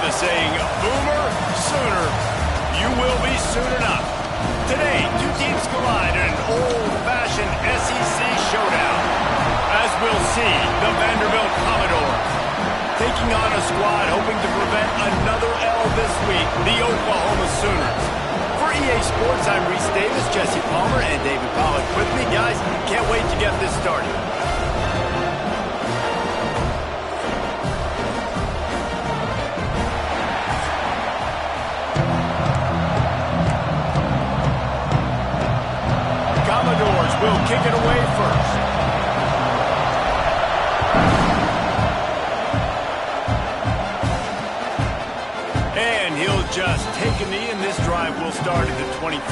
the saying, Boomer Sooner. You will be soon enough. Today, two teams collide in an old-fashioned SEC showdown. As we'll see, the Vanderbilt Commodores taking on a squad hoping to prevent another L this week, the Oklahoma Sooners. For EA Sports, I'm Reese Davis, Jesse Palmer, and David Pollack with me. Guys, can't wait to get this started. Commodores will kick it away first. And he'll just take a knee, and this drive will start at the 25.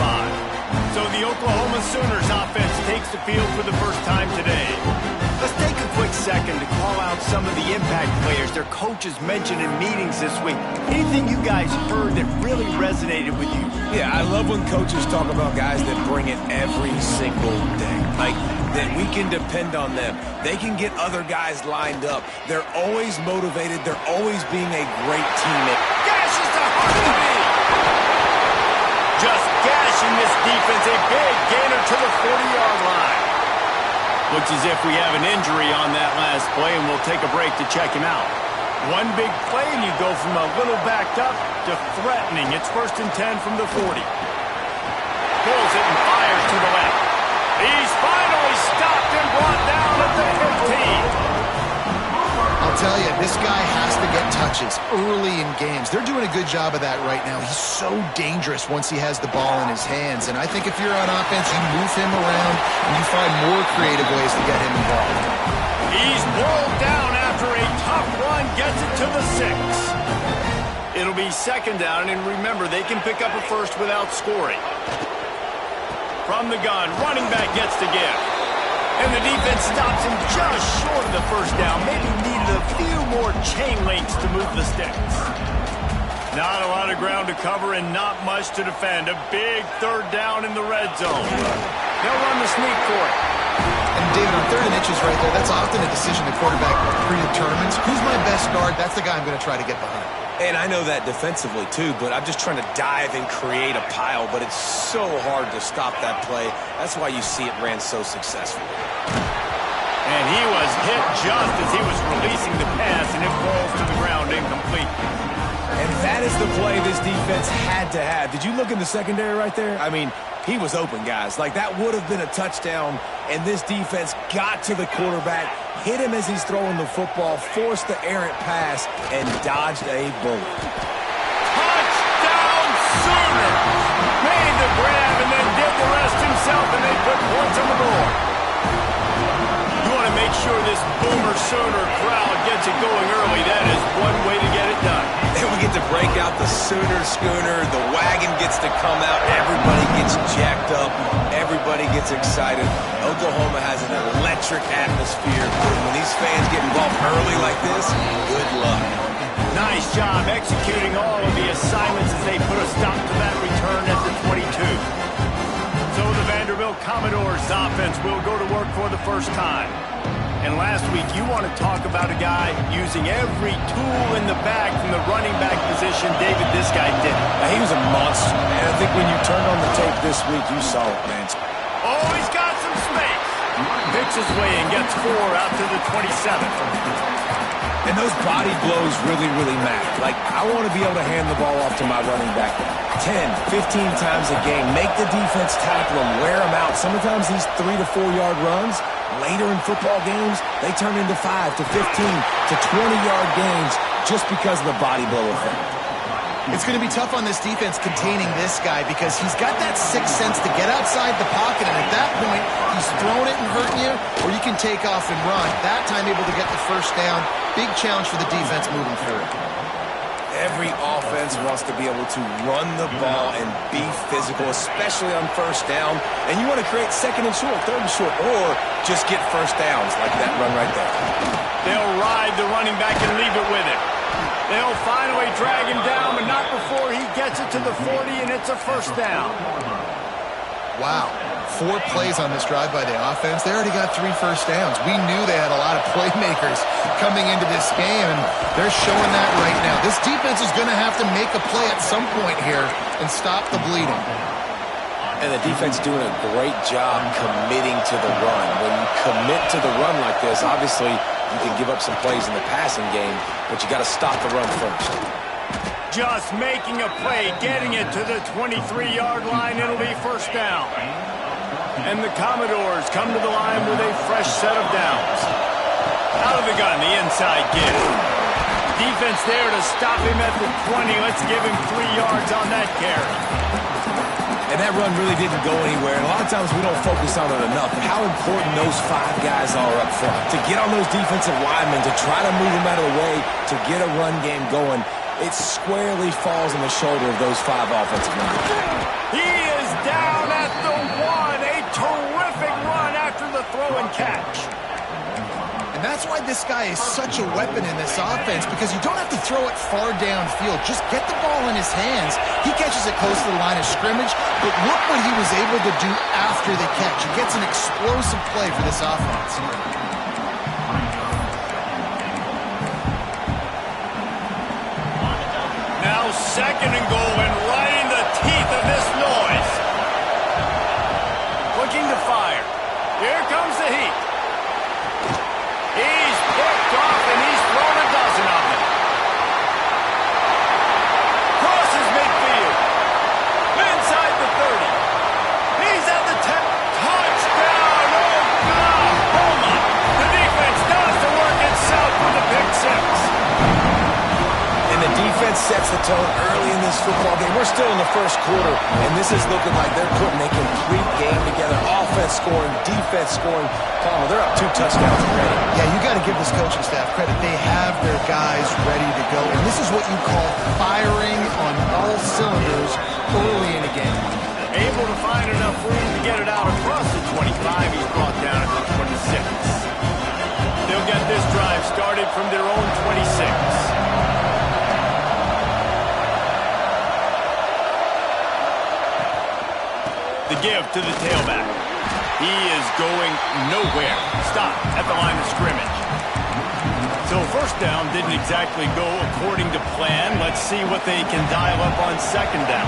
So the Oklahoma Sooners offense takes the field for the first time today. Let's take a quick second to call out some of the impact players their coaches mentioned in meetings this week. Anything you guys heard that really resonated with you? Yeah, I love when coaches talk about guys that bring it every single day. Like, that we can depend on them. They can get other guys lined up. They're always motivated. They're always being a great teammate. Gashes the heart. Just gashing this defense. A big gainer to the 40-yard line. Looks as if we have an injury on that last play, and we'll take a break to check him out. One big play, and you go from a little backed up to threatening. It's 1st and 10 from the 40. Pulls it and fires to the left. He's finally stopped and brought down at the 15. I'll tell you, this guy has to get touches early in games. They're doing a good job of that right now. He's so dangerous once he has the ball in his hands. And I think if you're on offense, you move him around and you find more creative ways to get him involved. He's rolled down after a tough run, gets it to the 6. It'll be 2nd down, and remember, they can pick up a first without scoring. From the gun, running back gets the give. And the defense stops him just short of the 1st down. Maybe needed a few more chain links to move the sticks. Not a lot of ground to cover and not much to defend. A big 3rd down in the red zone. They'll run the sneak for it. And David, on 3rd and inches right there, that's often a decision the quarterback predetermines. Who's my best guard? That's the guy I'm going to try to get behind. And I know that defensively, too, but I'm just trying to dive and create a pile, but it's so hard to stop that play. That's why you see it ran so successfully. And he was hit just as he was releasing the pass, and it falls to the ground incomplete. And that is the play this defense had to have. Did you look in the secondary right there? I mean, he was open, guys. Like, that would have been a touchdown, and this defense got to the quarterback, hit him as he's throwing the football, forced the errant pass, and dodged a bullet. Touchdown Sooners! Made the grab and then did the rest himself, and they put points on the board. You want to make sure this Boomer Sooner crowd gets it going early. That is one way to get it done. And we get to break out the Sooner schooner. The wagon gets to come out. Everybody gets jacked up. Everybody gets excited. Oklahoma has an electric atmosphere. When these fans get involved early like this, good luck. Nice job executing all of the assignments as they put a stop to that return at the 22. So the Vanderbilt Commodores offense will go to work for the first time. And last week, you want to talk about a guy using every tool in the bag from the running back position. David, this guy did it. He was a monster. And I think when you turned on the tape this week, you saw it, man. Oh, he's got some space. Picks his way and gets 4 out to the 27. And those body blows really, really matter. Like, I want to be able to hand the ball off to my running back 10, 15 times a game. Make the defense tackle him, wear him out. Sometimes these 3 to 4 yard runs, later in football games, they turn into 5 to 15 to 20-yard games just because of the body blow effect. It's going to be tough on this defense containing this guy because he's got that sixth sense to get outside the pocket, and at that point, he's throwing it and hurting you, or you can take off and run. That time able to get the 1st down. Big challenge for the defense moving forward. Every offense wants to be able to run the ball and be physical, especially on 1st down. And you want to create 2nd and short, 3rd and short, or just get 1st downs like that run right there. They'll ride the running back and leave it with him. They'll finally drag him down, but not before he gets it to the 40, and it's a 1st down. Wow. 4 plays on this drive by the offense. They already got 3 first downs. We knew they had a lot of playmakers coming into this game, and they're showing that right now. This defense is going to have to make a play at some point here and stop the bleeding. And the defense doing a great job committing to the run. When you commit to the run like this, obviously you can give up some plays in the passing game, but you got to stop the run first. Just making a play, getting it to the 23-yard line. It'll be first down. And the Commodores come to the line with a fresh set of downs. Out of the gun, the inside give. Defense there to stop him at the 20. Let's give him 3 yards on that carry. And that run really didn't go anywhere. And a lot of times we don't focus on it enough. But how important those 5 guys are up front. To get on those defensive linemen, to try to move them out of the way, to get a run game going, it squarely falls on the shoulder of those 5 offensive linemen. He is down at the 1. A terrific run after the throw and catch. And that's why this guy is such a weapon in this offense, because you don't have to throw it far downfield. Just get the ball in his hands. He catches it close to the line of scrimmage, but look what he was able to do after the catch. He gets an explosive play for this offense. Now 2nd and goal, and right in the teeth of this noise. Looking to fire. Here comes the heat. He's picked off, and he's thrown a dozen of them. Crosses midfield. Inside the 30. He's at the 10. Touchdown, Oklahoma. The defense does the work itself with the pick 6. And the defense sets the tone early in this football game. We're still in the first quarter, and this is looking like they're putting a complete game together. Offense scoring, defense scoring. Palmer, they're up 2 touchdowns already. Yeah, you got to give this coaching staff credit. They have their guys ready to go, and this is what you call firing on all cylinders early in a game. Able to find enough room to get it out across the 25. He's brought down at the 26. They'll get this drive started from their own 26. The give to the tailback. He is going nowhere. Stop at the line of scrimmage. So first down didn't exactly go according to plan. Let's see what they can dial up on 2nd down.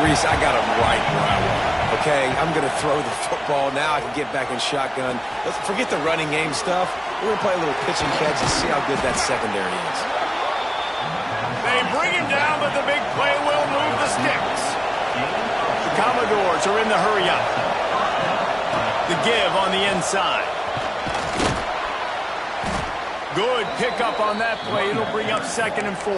Reese, I got him right where I want. Okay, I'm going to throw the football. Now I can get back in shotgun. Let's forget the running game stuff. We're going to play a little pitch and catch and see how good that secondary is. They bring him down, but the big play will move the sticks. The Commodores are in the hurry-up. The give on the inside. Good pickup on that play. It'll bring up 2nd and 4.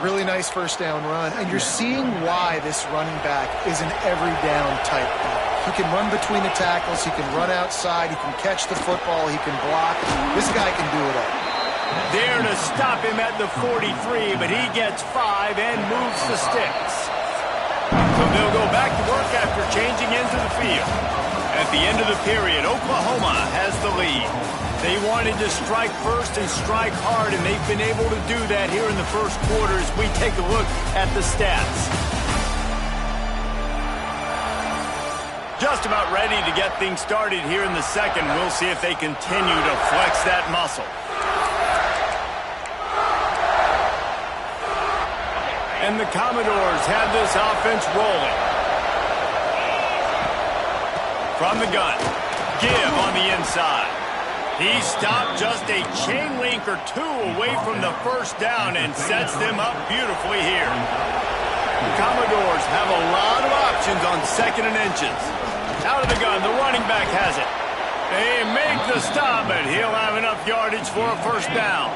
Really nice first down run, and you're seeing why this running back is an every down type back. He can run between the tackles, he can run outside, he can catch the football, he can block. This guy can do it all. There to stop him at the 43, but he gets 5 and moves the sticks. So they'll go back to work after changing into the field. At the end of the period, Oklahoma has the lead. They wanted to strike first and strike hard, and they've been able to do that here in the first quarter as we take a look at the stats. Just about ready to get things started here in the second. We'll see if they continue to flex that muscle. And the Commodores have this offense rolling. From the gun, give on the inside. He stopped just a chain link or 2 away from the first down and sets them up beautifully here. The Commodores have a lot of options on 2nd and inches. Out of the gun, the running back has it. They make the stop, but he'll have enough yardage for a first down.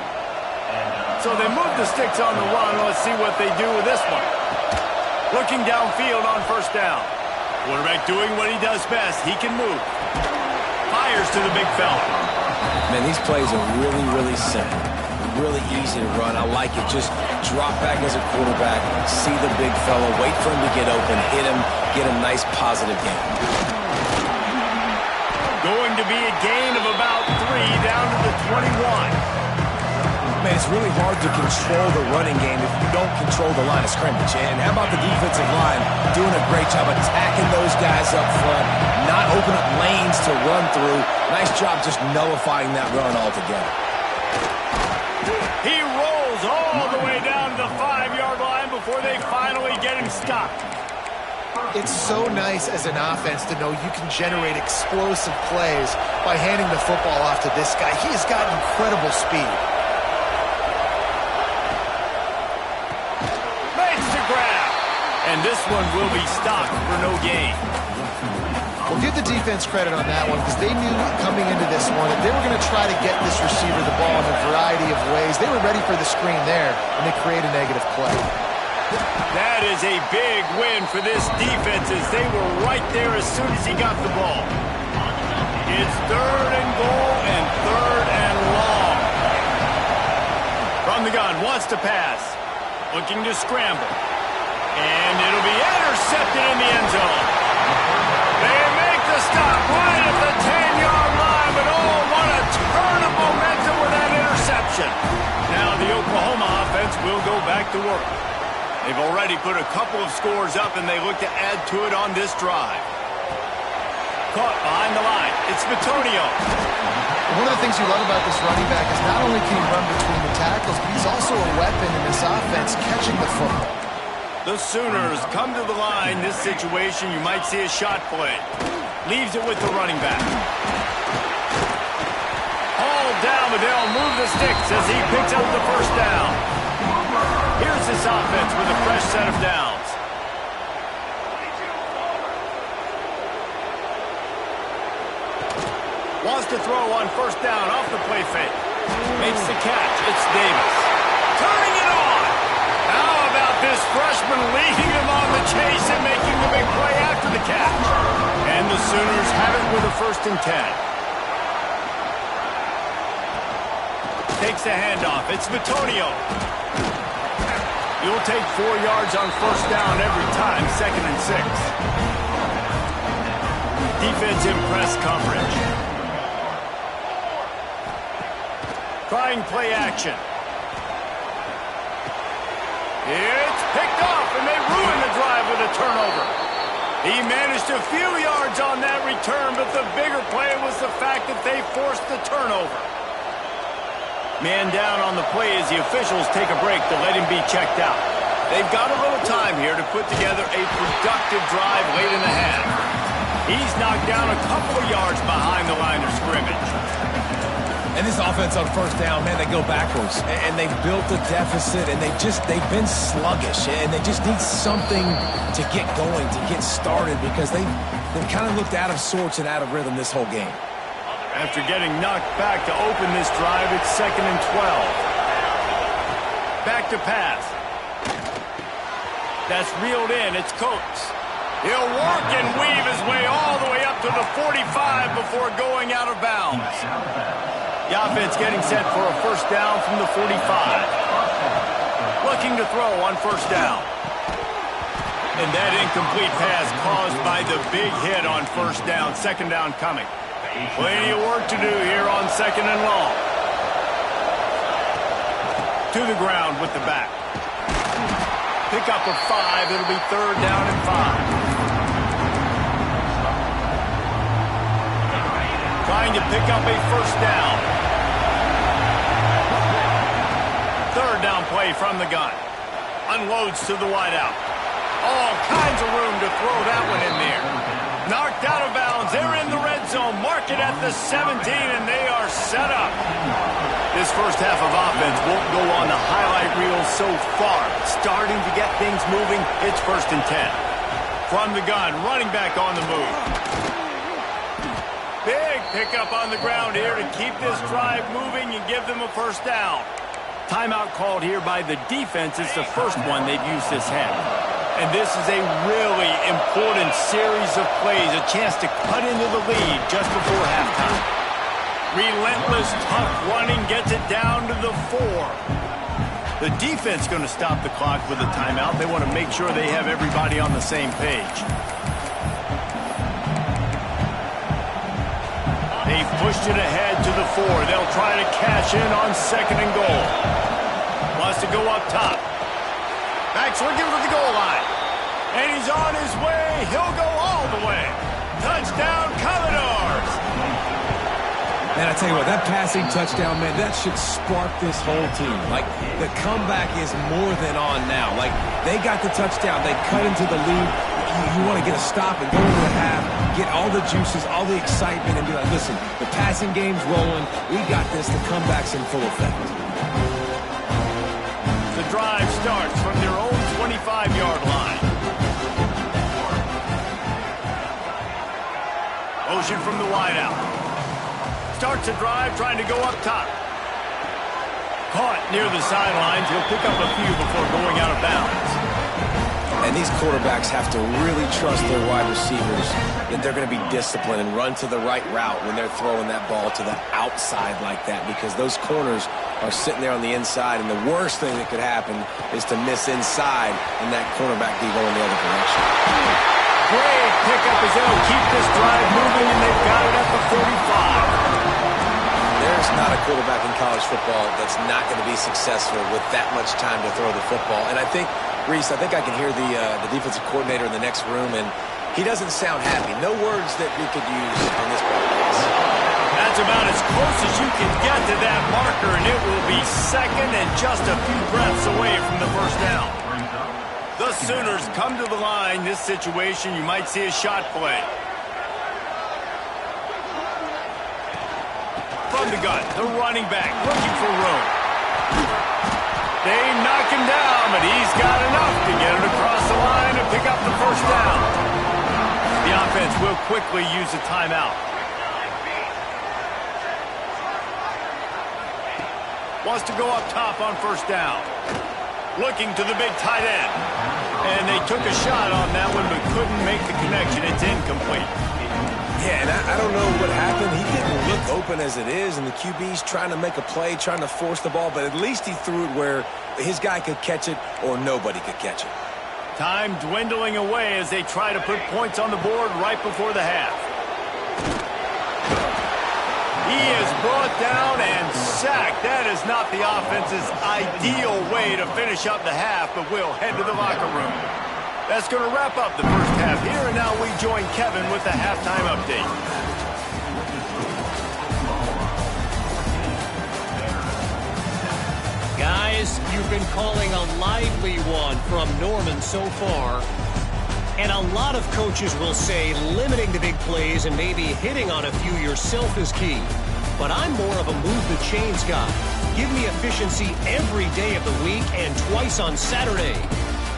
So they move the sticks on the run. Let's see what they do with this one. Looking downfield on first down. Quarterback doing what he does best. He can move. Fires to the big fella. Man, these plays are really, really simple. Really easy to run. I like it. Just drop back as a quarterback, see the big fella, wait for him to get open, hit him, get a nice positive gain. Going to be a gain of about 3 down to the 21. man, it's really hard to control the running game if you don't control the line of scrimmage. And how about the defensive line doing a great job attacking those guys up front, not open up lanes to run through. Nice job just nullifying that run altogether. He rolls all the way down to the 5-yard line before they finally get him stopped. It's so nice as an offense to know you can generate explosive plays by handing the football off to this guy. He has got incredible speed. Makes the grab. And this one will be stopped for no gain. Well, give the defense credit on that one because they knew coming into this one that they were going to try to get this receiver the ball in a variety of ways. They were ready for the screen there, and they create a negative play. That is a big win for this defense as they were right there as soon as he got the ball. It's 3rd and goal and 3rd and long. From the gun, wants to pass. Looking to scramble. And it'll be intercepted in the end zone. They make the stop right at the 10-yard line, but oh, what a turn of momentum with that interception. Now the Oklahoma offense will go back to work. They've already put a couple of scores up, and they look to add to it on this drive. Caught behind the line. It's Bitonio. One of the things you love about this running back is not only can he run between the tackles, but he's also a weapon in this offense catching the football. The Sooners come to the line. This situation, you might see a shot play. Leaves it with the running back. Hauled down, but they'll move the sticks as he picks up the first down. Here's this offense with a fresh set of downs. Wants to throw on first down off the play fake. Makes the catch. It's Davis. Turning it on. How about this freshman leading them on the chase and making the big play after the catch? And the Sooners have it with a 1st and 10. Takes the handoff. It's Bitonio. You'll take 4 yards on first down every time, 2nd and 6. Defense in press coverage. Trying play action. It's picked off, and they ruin the drive with a turnover. He managed a few yards on that return, but the bigger play was the fact that they forced the turnover. Man down on the play as the officials take a break to let him be checked out. They've got a little time here to put together a productive drive late in the half. He's knocked down a couple of yards behind the line of scrimmage. And this offense on first down, man, they go backwards. And they've built a deficit, and they've been sluggish. And they just need something to get going, to get started, because they've kind of looked out of sorts and out of rhythm this whole game. After getting knocked back to open this drive, it's 2nd and 12. Back to pass. That's reeled in. It's Coates. He'll work and weave his way all the way up to the 45 before going out of bounds. The offense getting set for a first down from the 45. Looking to throw on first down. And that incomplete pass caused by the big hit on first down. 2nd down coming. Plenty of work to do here on 2nd and long. To the ground with the back. Pick up a 5. It'll be 3rd down and 5. Trying to pick up a first down. 3rd down play from the gun. Unloads to the wideout. All kinds of room to throw that one in there. Knocked out of bounds. They're in the red zone. Mark it at the 17, and they are set up. This first half of offense won't go on the highlight reel so far. Starting to get things moving. It's 1st and 10. From the gun, running back on the move. Big pickup on the ground here to keep this drive moving and give them a first down. Timeout called here by the defense. It's the first one they've used this half. And this is a really important series of plays, a chance to cut into the lead just before halftime. Relentless, tough running gets it down to the 4. The defense going to stop the clock with a timeout. They want to make sure they have everybody on the same page. They pushed it ahead to the 4. They'll try to cash in on 2nd and goal. Wants to go up top. Back's looking for the goal line. And he's on his way. He'll go all the way. Touchdown, Commodores. Man, I tell you what, that passing touchdown, man, that should spark this whole team. Like, the comeback is more than on now. Like, they got the touchdown. They cut into the lead. You want to get a stop and go into the half, get all the juices, all the excitement, and be like, listen, the passing game's rolling. We got this. The comeback's in full effect. The drive starts from their own 25-yard line. Motion from the wideout. Starts a drive trying to go up top. Caught near the sidelines. He'll pick up a few before going out of bounds. And these quarterbacks have to really trust their wide receivers that they're going to be disciplined and run to the right route when they're throwing that ball to the outside like that, because those corners are sitting there on the inside, and the worst thing that could happen is to miss inside and that cornerback be going the other direction. Great pickup as they'll keep this drive moving, and they've got it at the 45. There's not a quarterback in college football that's not going to be successful with that much time to throw the football. And I think, Reese, I can hear the defensive coordinator in the next room, and he doesn't sound happy. No words that we could use on this broadcast. That's about as close as you can get to that marker, and it will be 2nd and just a few breaths away from the first down. The Sooners come to the line. This situation, you might see a shot play. From the gun, the running back looking for room. They knock him down, but he's got enough to get it across the line and pick up the first down. The offense will quickly use a timeout. Wants to go up top on first down. Looking to the big tight end. And they took a shot on that one, but couldn't make the connection. It's incomplete. Yeah, and I don't know what happened. He didn't look open as it is, and the QB's trying to make a play, trying to force the ball, but at least he threw it where his guy could catch it or nobody could catch it. Time dwindling away as they try to put points on the board right before the half. He is brought down and sacked. That is not the offense's ideal way to finish up the half, but we'll head to the locker room. That's going to wrap up the first half here, and now we join Kevin with the halftime update. Guys, you've been calling a lively one from Norman so far. And a lot of coaches will say limiting the big plays and maybe hitting on a few yourself is key. But I'm more of a move the chains guy. Give me efficiency every day of the week and twice on Saturday.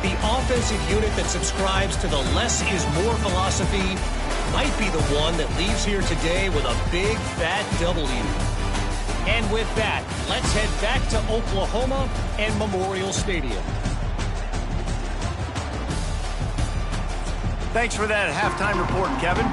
The offensive unit that subscribes to the less is more philosophy might be the one that leaves here today with a big fat W. And with that, let's head back to Oklahoma and Memorial Stadium. Thanks for that halftime report, Kevin.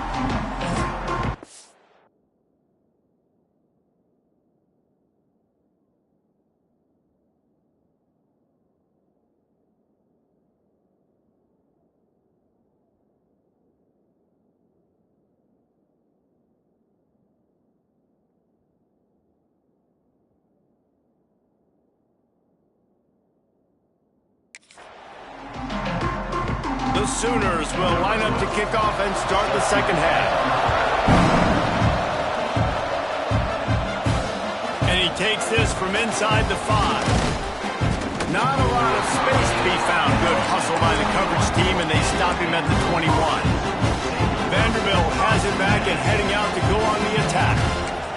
The Sooners will line up to kick off and start the second half. And he takes this from inside the 5. Not a lot of space to be found. Good hustle by the coverage team, and they stop him at the 21. Vanderbilt has it back and heading out to go on the attack.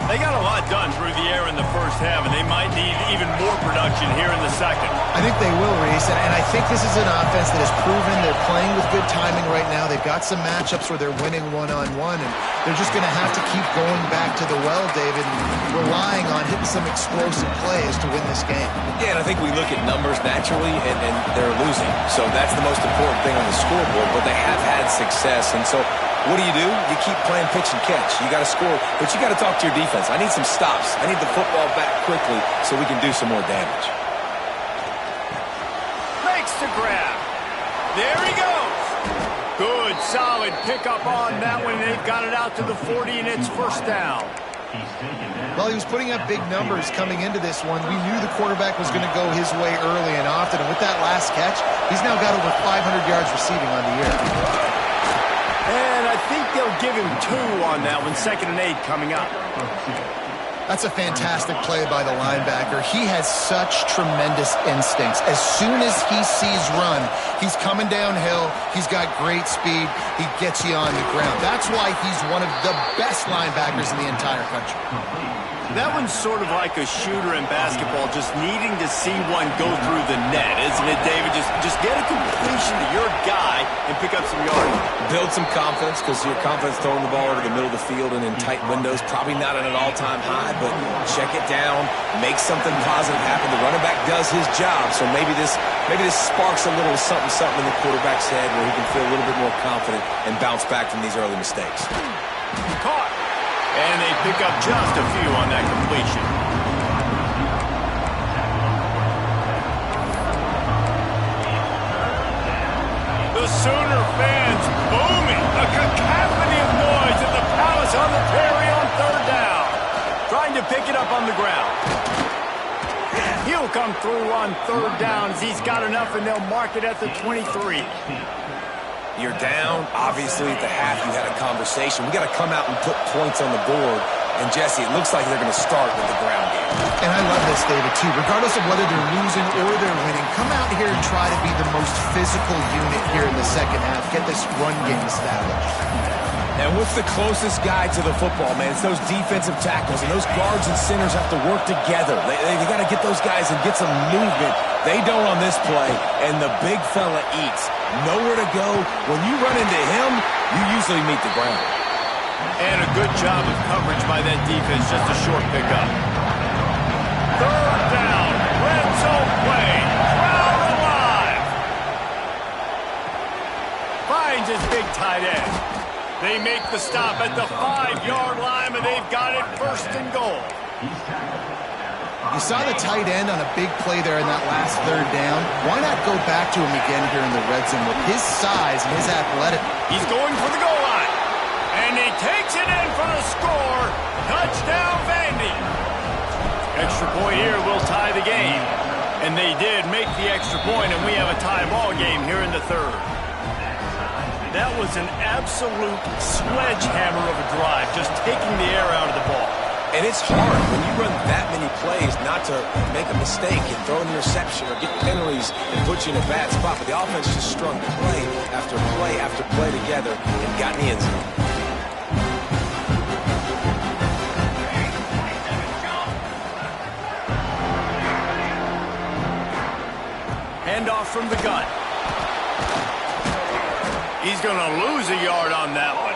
They got a lot done through the air in the first half, and they might need even more production here in the second. I think they will, Reese, and I think this is an offense that has proven they're playing with good timing right now. They've got some matchups where they're winning one-on-one, and they're just going to have to keep going back to the well, David, and relying on hitting some explosive plays to win this game. Yeah, and I think we look at numbers naturally, and they're losing. So that's the most important thing on the scoreboard, but they have had success, and so what do? You keep playing pitch and catch. You got to score, but you got to talk to your defense. I need some stops. I need the football back quickly so we can do some more damage. Makes the grab. There he goes. Good, solid pickup on that one. They've got it out to the 40, and it's first down. Well, he was putting up big numbers coming into this one. We knew the quarterback was going to go his way early and often. And with that last catch, he's now got over 500 yards receiving on the year. And I think they'll give him 2 on that one. 2nd and 8 coming up. That's a fantastic play by the linebacker. He has such tremendous instincts. As soon as he sees run, he's coming downhill. He's got great speed. He gets you on the ground. That's why he's one of the best linebackers in the entire country. That one's sort of like a shooter in basketball, just needing to see one go through the net, isn't it, David? Just get a completion to your guy and pick up some yards. Build some confidence, because your confidence throwing the ball over the middle of the field and in tight windows, probably not at an all-time high, but check it down, make something positive happen. The running back does his job, so maybe this sparks a little something in the quarterback's head where he can feel a little bit more confident and bounce back from these early mistakes. Caught. And they pick up just a few on that completion. The Sooner fans booming. A cacophony of noise at the Palace on the Prairie on 3rd down. Trying to pick it up on the ground. He'll come through on 3rd down as he's got enough, and they'll mark it at the 23. You're down. Obviously, at the half, you had a conversation. We got to come out and put points on the board. And, Jesse, it looks like they're going to start with the ground game. And I love this, David, too. Regardless of whether they're losing or they're winning, come out here and try to be the most physical unit here in the second half. Get this run game established. And what's the closest guy to the football, man? It's those defensive tackles, and those guards and centers have to work together. They got to get those guys and get some movement. They don't on this play, and the big fella eats. Nowhere to go. When you run into him, you usually meet the ground. And a good job of coverage by that defense, just a short pickup. 3rd down, red zone play, crowd alive. Finds his big tight end. They make the stop at the 5-yard line, and they've got it 1st and goal. You saw the tight end on a big play there in that last 3rd down. Why not go back to him again here in the red zone with his size and his athletic? He's going for the goal line. And he takes it in for the score. Touchdown, Vandy. Extra point here will tie the game. And they did make the extra point, and we have a tie ball game here in the 3rd. That was an absolute sledgehammer of a drive, just taking the air out of the ball. And it's hard when you run that many plays not to make a mistake and throw an interception or get penalties and put you in a bad spot. But the offense just strung play after play after play together and got in the end zone. Handoff from the gun. He's going to lose a yard on that one.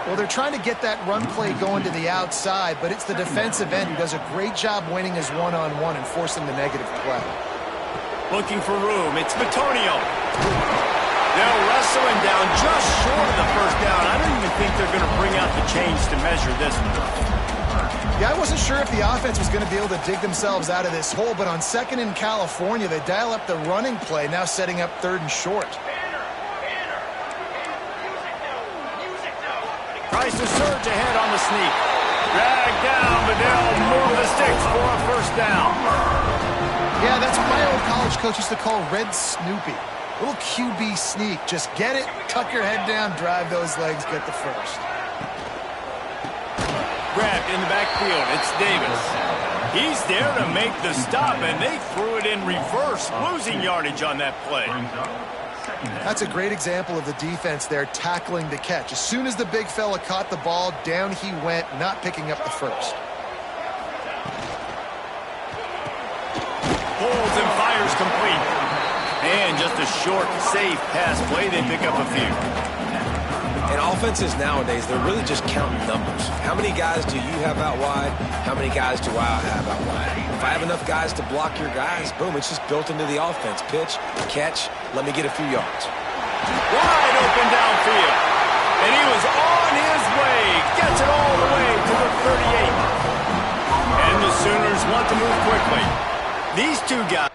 Well, they're trying to get that run play going to the outside, but it's the defensive end who does a great job winning his one-on-one and forcing the negative play. Looking for room. It's Batonio. They'll wrestle him down just short of the 1st down. I don't even think they're going to bring out the chains to measure this one. Yeah, I wasn't sure if the offense was going to be able to dig themselves out of this hole, but on 2nd in California, they dial up the running play, now setting up 3rd and short. Tries to surge ahead on the sneak. Dragged down, but they'll move the sticks for a 1st down. Yeah, that's what my old college coach used to call Red Snoopy. Little QB sneak. Just get it, tuck your head down, drive those legs, get the 1st. Grabbed in the backfield. It's Davis. He's there to make the stop, and they threw it in reverse, losing yardage on that play. That's a great example of the defense there tackling the catch. As soon as the big fella caught the ball, down he went, not picking up the 1st. Holds and fires complete. And just a short, safe pass play. They pick up a few. And offenses nowadays, they're really just counting numbers. How many guys do you have out wide? How many guys do I have out wide? If I have enough guys to block your guys, boom, it's just built into the offense. Pitch, catch, let me get a few yards. Wide open downfield. And he was on his way. Gets it all the way to the 38. And the Sooners want to move quickly. These two guys.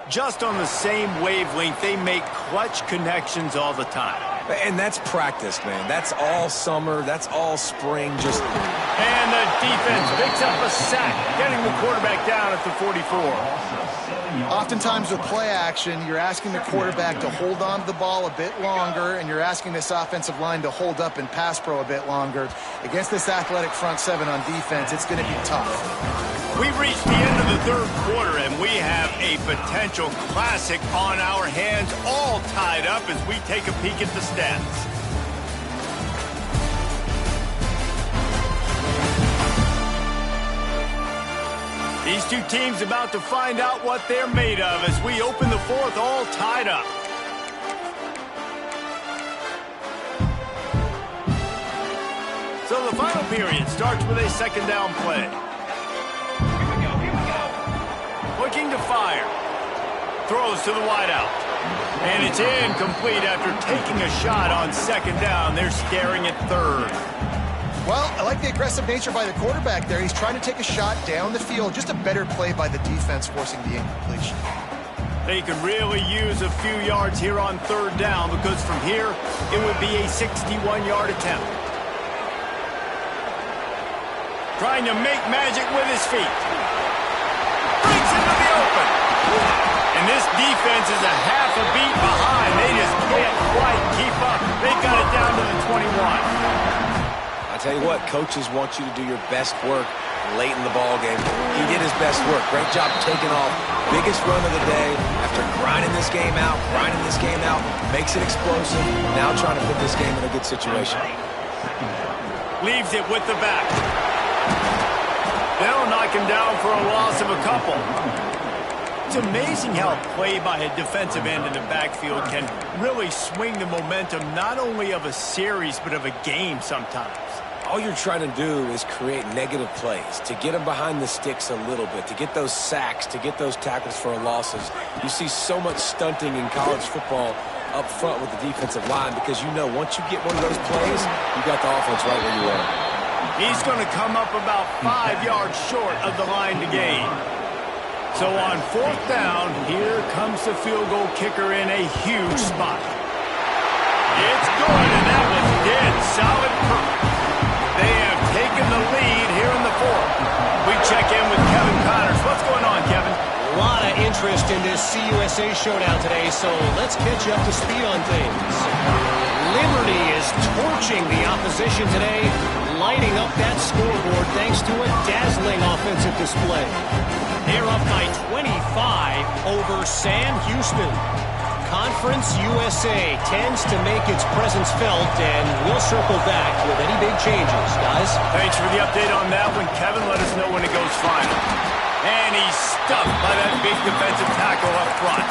just on the same wavelength. They make clutch connections all the time. And that's practice, man. That's all summer. That's all spring. And the defense picks up a sack, getting the quarterback down at the 44. Oftentimes with play action, you're asking the quarterback to hold on to the ball a bit longer, and you're asking this offensive line to hold up in pass pro a bit longer. Against this athletic front seven on defense, it's going to be tough. We've reached the end of the third quarter, and we have a potential classic on our hands, all tied up as we take a peek at the stats. These two teams about to find out what they're made of as we open the fourth, all tied up. So the final period starts with a second down play. Looking to fire. Throws to the wideout. And it's incomplete after taking a shot on second down. They're staring at third. Well, I like the aggressive nature by the quarterback there. He's trying to take a shot down the field. Just a better play by the defense forcing the incompletion. They could really use a few yards here on third down because from here, it would be a 61-yard attempt. Trying to make magic with his feet. Breaks into the open. And this defense is a half a beat behind. They just can't quite keep up. They got it down to the 21. I tell you what, coaches want you to do your best work late in the ball game. He did his best work. Great job taking off. Biggest run of the day after grinding this game out, makes it explosive. Now trying to put this game in a good situation. Leaves it with the back. They'll knock him down for a loss of a couple. It's amazing how a play by a defensive end in the backfield can really swing the momentum not only of a series but of a game sometimes. All you're trying to do is create negative plays, to get them behind the sticks a little bit, to get those sacks, to get those tackles for losses. You see so much stunting in college football up front with the defensive line because you know once you get one of those plays, you got the offense right where you are. He's going to come up about 5 yards short of the line to gain. So on fourth down, here comes the field goal kicker in a huge spot. It's good, and that was dead solid perfect. They have taken the lead here in the fourth. We check in with Kevin Connors. What's going on, Kevin? A lot of interest in this CUSA showdown today, so let's catch you up to speed on things. Liberty is torching the opposition today, lighting up that scoreboard thanks to a dazzling offensive display. They're up by 25 over Sam Houston. Conference USA tends to make its presence felt, and we'll circle back with any big changes, guys. Thanks for the update on that one, Kevin. Let us know when it goes final. And he's stuffed by that big defensive tackle up front.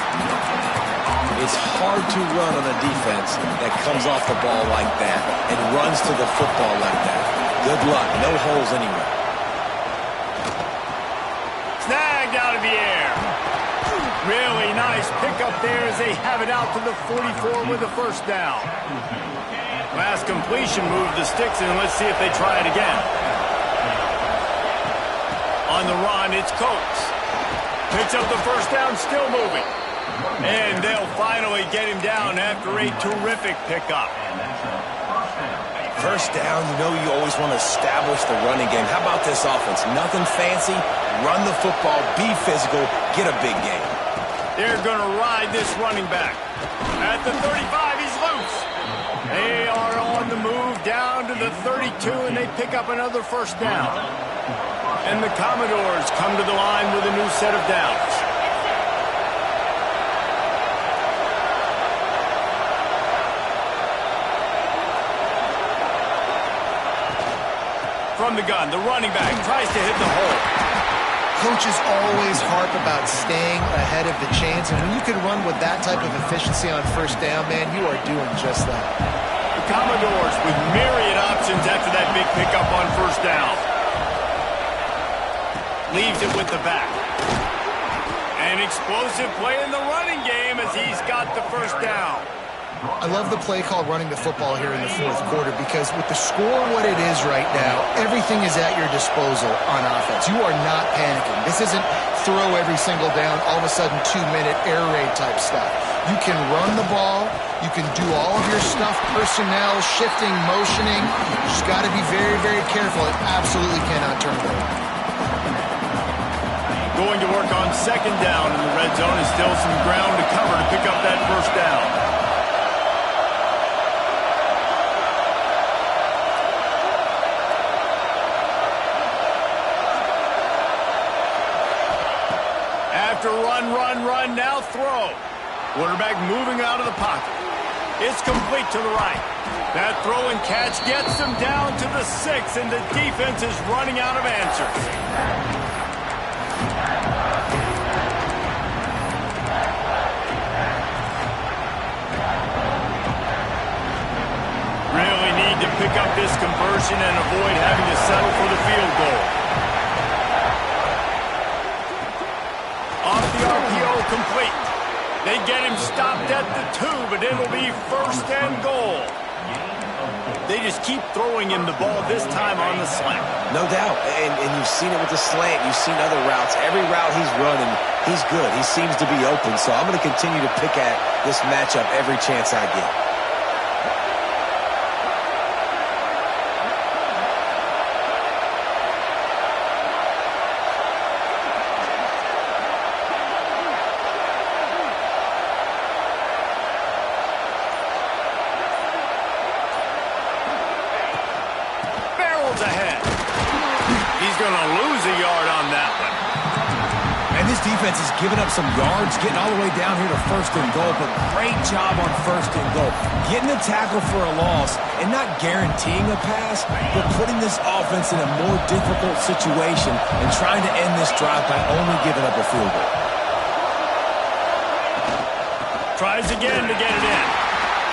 It's hard to run on a defense that comes off the ball like that and runs to the football like that. Good luck. No holes anywhere. Snagged out of the air. Really nice pickup there as they have it out to the 44 with a first down. Last completion moved the sticks, and let's see if they try it again. On the run, it's Coates. Picks up the first down, still moving. And they'll finally get him down after a terrific pickup. First down, you know you always want to establish the running game. How about this offense? Nothing fancy. Run the football, be physical, get a big game. They're going to ride this running back. At the 35, he's loose. They are on the move down to the 32, and they pick up another first down. And the Commodores come to the line with a new set of downs. From the gun, the running back tries to hit the hole. Coaches always harp about staying ahead of the chains, and when you can run with that type of efficiency on first down, man, you are doing just that. The Commodores with myriad options after that big pickup on first down. Leaves it with the back. An explosive play in the running game as he's got the first down. I love the play call running the football here in the fourth quarter because with the score what it is right now, everything is at your disposal on offense. You are not panicking. This isn't throw every single down, all of a sudden 2-minute air raid type stuff. You can run the ball. You can do all of your stuff, personnel, shifting, motioning. You just got to be very, very careful. It absolutely cannot turn it over. Going to work on second down in the red zone is still some ground to cover to pick up that first down. After run, now throw. Quarterback moving out of the pocket. It's complete to the right. That throw and catch gets them down to the 6, and the defense is running out of answers. Really need to pick up this conversion and avoid having to settle for the field goal. Off the RPO, complete. They get him stopped at the 2, but it'll be first and goal. They just keep throwing him the ball, this time on the slant. No doubt, and you've seen it with the slant. You've seen other routes. Every route he's running, he's good. He seems to be open, so I'm going to continue to pick at this matchup every chance I get. Ahead. He's going to lose a yard on that one. And this defense is giving up some yards, getting all the way down here to first and goal, but great job on first and goal. Getting a tackle for a loss and not guaranteeing a pass, but putting this offense in a more difficult situation and trying to end this drive by only giving up a field goal. Tries again to get it in.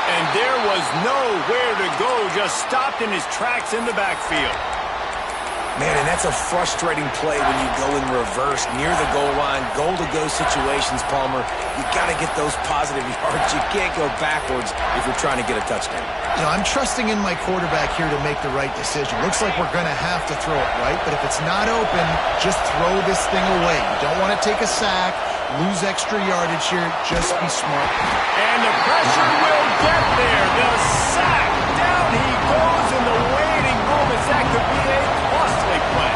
And there was nowhere to go, just stopped in his tracks in the backfield. Man, and that's a frustrating play when you go in reverse near the goal line, goal-to-go situations, Palmer. You got to get those positive yards. You can't go backwards if you're trying to get a touchdown. You know, I'm trusting in my quarterback here to make the right decision. Looks like we're going to have to throw it, right? But if it's not open, just throw this thing away. You don't want to take a sack, lose extra yardage here. Just be smart. And the pressure will get there. The sack. Down he goes in the waiting room. That could be a costly play.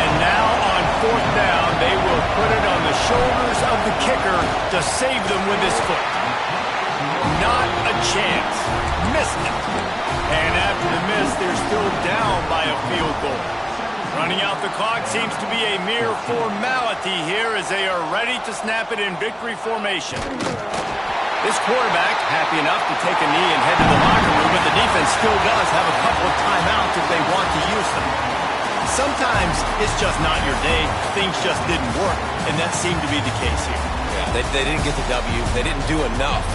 And now on fourth down, they will put it on the shoulders of the kicker to save them with his foot. Not a chance. Missed it. And after the miss, they're still down by a field goal. Running out the clock seems to be a mere formality here as they are ready to snap it in victory formation. This quarterback happy enough to take a knee and head to the locker room, but the defense still does have a couple of timeouts if they want to use them. Sometimes it's just not your day. Things just didn't work, and that seemed to be the case here. Yeah, they didn't get the W. They didn't do enough.